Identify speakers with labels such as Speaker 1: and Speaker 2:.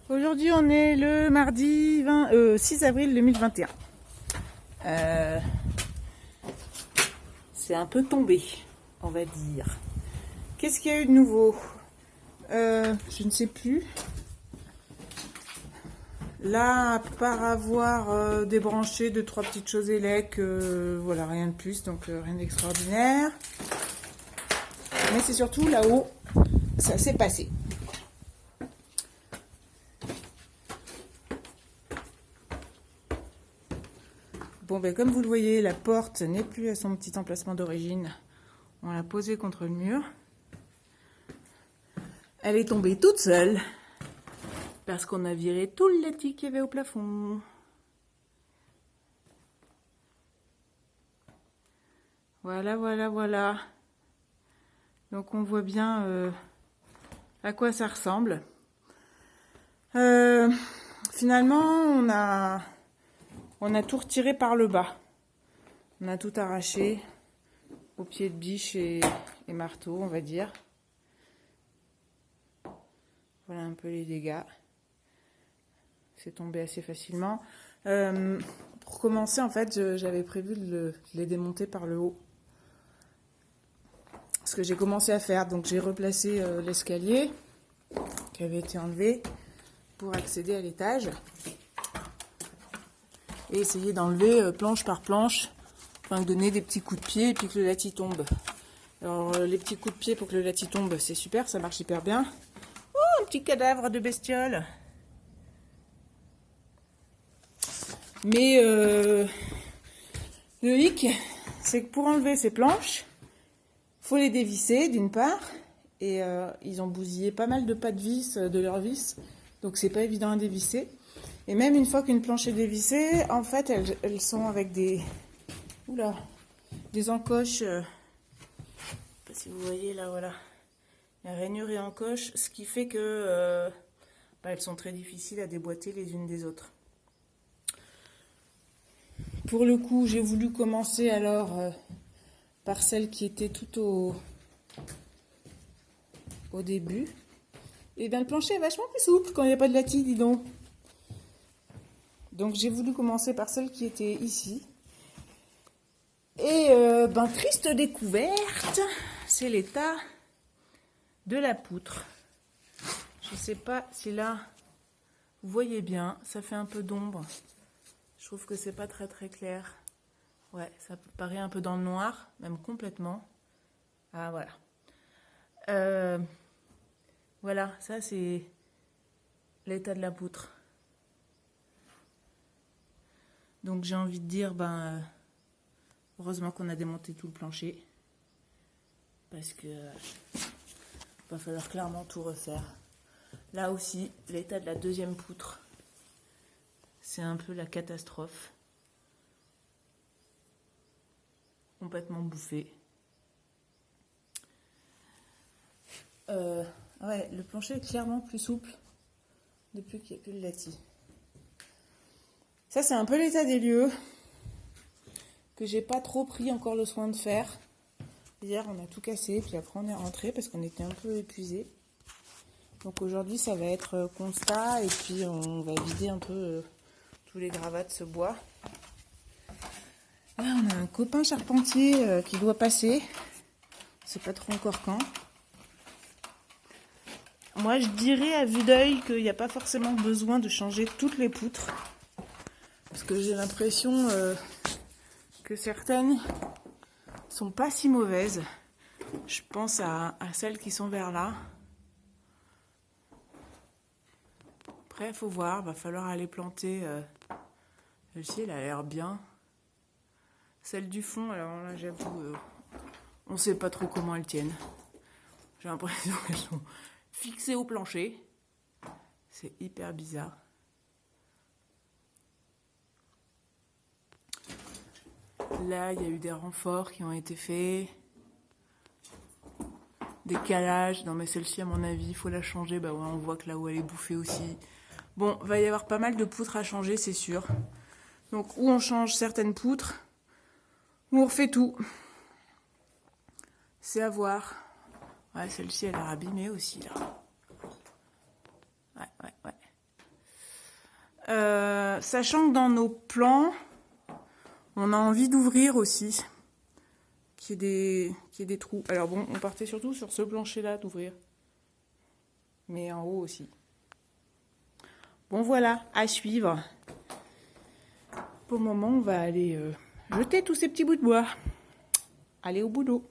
Speaker 1: Aujourd'hui, on est le mardi 6 avril 2021. C'est un peu tombé, on va dire. Qu'est-ce qu'il y a eu de nouveau? Je ne sais plus. Là, à part avoir débranché 2-3 petites choses élec, voilà, rien de plus, donc rien d'extraordinaire. Mais c'est surtout là-haut, ça s'est passé. Bon, ben, comme vous le voyez, la porte n'est plus à son petit emplacement d'origine. On l'a posée contre le mur. Elle est tombée toute seule parce qu'on a viré tout le lati qu'il y avait au plafond. Voilà, voilà, voilà. Donc on voit bien à quoi ça ressemble. Finalement, on a tout retiré par le bas. On a tout arraché au pied de biche et marteau, on va dire. Voilà un peu les dégâts. C'est tombé assez facilement. Pour commencer, en fait, j'avais prévu de les démonter par le haut. Ce que j'ai commencé à faire. Donc j'ai replacé l'escalier qui avait été enlevé pour accéder à l'étage. Et essayer d'enlever planche par planche, enfin donner des petits coups de pied et puis que le lati tombe. Alors les petits coups de pied pour que le lati tombe, c'est super, ça marche hyper bien. Oh, un petit cadavre de bestiole. Mais le hic, c'est que pour enlever ces planches, il faut les dévisser d'une part, et ils ont bousillé pas mal de pas de vis de leurs vis, donc c'est pas évident à dévisser. Et même une fois qu'une planche est dévissée, en fait, elles sont avec des encoches. Je sais pas si vous voyez là, voilà. Il y a rainure et encoche, ce qui fait que elles sont très difficiles à déboîter les unes des autres. Pour le coup, j'ai voulu commencer alors par celle qui était tout au début. Et bien le plancher est vachement plus souple quand il n'y a pas de lati, dis donc. Donc j'ai voulu commencer par celle qui était ici. Et triste découverte, c'est l'état de la poutre. Je ne sais pas si là, vous voyez bien, ça fait un peu d'ombre. Je trouve que c'est pas très très clair. Ouais, ça paraît un peu dans le noir, même complètement. Ah voilà. Voilà, ça c'est l'état de la poutre. Donc j'ai envie de dire, heureusement qu'on a démonté tout le plancher. Parce que va falloir clairement tout refaire. Là aussi, l'état de la deuxième poutre, c'est un peu la catastrophe. Complètement bouffé. Ouais, le plancher est clairement plus souple depuis qu'il n'y a que le lati. Ça, c'est un peu l'état des lieux que j'ai pas trop pris encore le soin de faire. Hier, on a tout cassé, puis après on est rentré parce qu'on était un peu épuisés. Donc aujourd'hui, ça va être constat et puis on va vider un peu tous les gravats de ce bois. Là, on a un copain charpentier qui doit passer. Je sais pas trop encore quand. Moi, je dirais à vue d'œil qu'il n'y a pas forcément besoin de changer toutes les poutres. Parce que j'ai l'impression que certaines sont pas si mauvaises. Je pense à celles qui sont vers là. Après, il faut voir, va falloir aller planter. Celle-ci, elle a l'air bien. Celle du fond, alors là, j'avoue, on ne sait pas trop comment elles tiennent. J'ai l'impression qu'elles sont fixées au plancher. C'est hyper bizarre. Là, il y a eu des renforts qui ont été faits. Des calages. Non, mais celle-ci, à mon avis, il faut la changer. Bah ouais, on voit que là-haut, elle est bouffée aussi. Bon, il va y avoir pas mal de poutres à changer, c'est sûr. Donc, ou on change certaines poutres, ou on refait tout. C'est à voir. Ouais, celle-ci, elle a abîmé aussi, là. Ouais. Sachant que dans nos plans, on a envie d'ouvrir aussi, qu'il y ait des trous. Alors bon, on partait surtout sur ce plancher-là d'ouvrir, mais en haut aussi. Bon voilà, à suivre. Pour le moment, on va aller jeter tous ces petits bouts de bois. Allez au boulot.